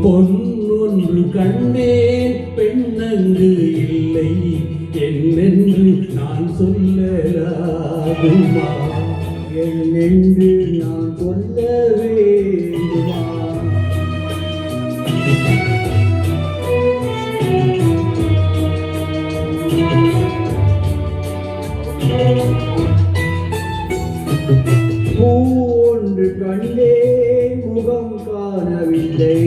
பொன்னொன்று கண்டேன் பெண்ணங்கு இல்லை என்னென்று நான் சொல்லலாகுமா? என்னென்று நான் சொல்ல வேண்டுமா? பூவொன்று கண்டேன் முகம் காணவில்லை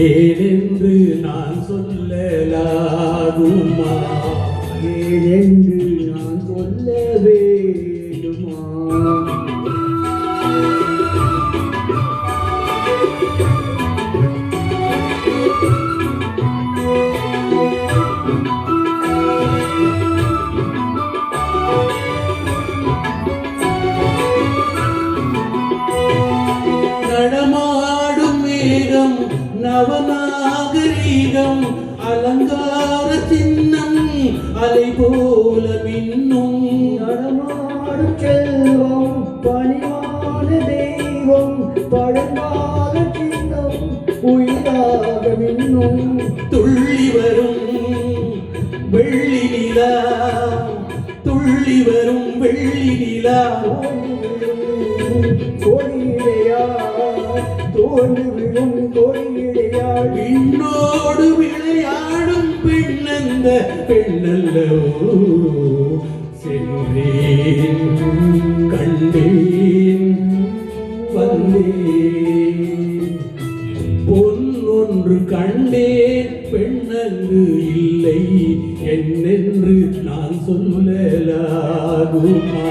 ஏனென்று நான் சொல்லலாகுமா? ஏனென்று நான் சொல்ல வேண்டுமா? நடமாடும் மேகம் நவநாகரீகம் அலங்கார சின்னம் அலை போல மின்னும் நடமாடும் செல்வம் பணிவான தெய்வம் பழங்கால சின்னம் உயிராக மின்னும் துள்ளி வரும் வெள்ளி நிலா துள்ளி வரும் வெள்ளி நிலா கோயிலையா தோன்று விழும் கோயிலையா விண்ணோடு விளையாடும் பெண்ணந்த பெண்ணல்லவோ சென்றேன் கண்டேன் வந்தேன் பொன்னொன்று கண்டேன் பெண்ணங்கு இல்லை என்னென்று நான் சொல்லலாகுமா?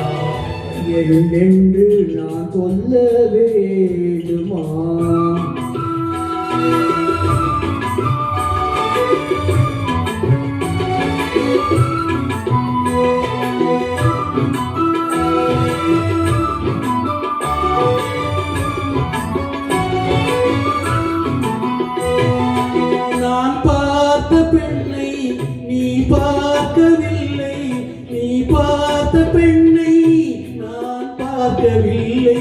என்னென்று நான் சொல்ல வேண்டுமா? நான் பார்த்த பெண்ணை நீ பார்க்கவில்லை நீ பார்த்த பெண்ணை நான் பார்க்கவில்லை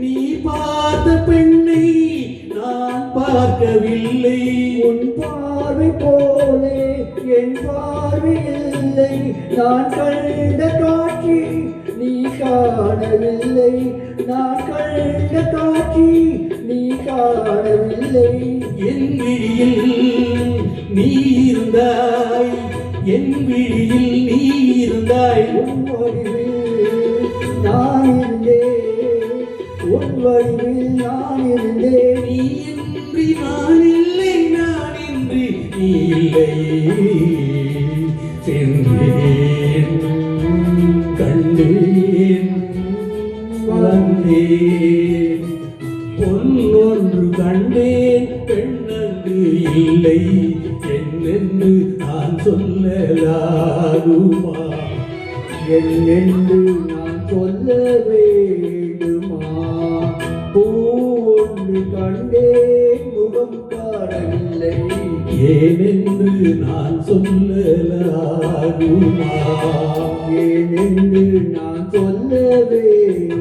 நீ பார்த்த பெண்ணை நான் பார்க்கவில்லை உன் பார்வை போலே என் பார்வை இல்லை நான் கண்ட காட்சி நீ காணவில்லை நான் கண்ட காட்சி நீ காணவில்லை என் விழியில் நீ இருந்தாய் என் விழியில் நீ இருந்தாய் உன் வடிவில் நான் இருந்தேன் உன் வடிவில் நான் இருந்தேன் நீ இன்றி நான் இல்லை நான் இன்றி நீ இல்லை சென்றேன் கண்டேன் வந்தேன் பொன்னொன்று கண்டேன் பெண்ணங்கு இல்லை என்னென்று நான் சொல்லலாகுமா? என்னென்று நான் சொல்ல வேண்டுமா? பூவொன்று கண்டேன் முகம் காணவில்லை ஏனென்று நான் சொல்லலாகுமா? ஏனென்று நான் சொல்ல வேண்டும்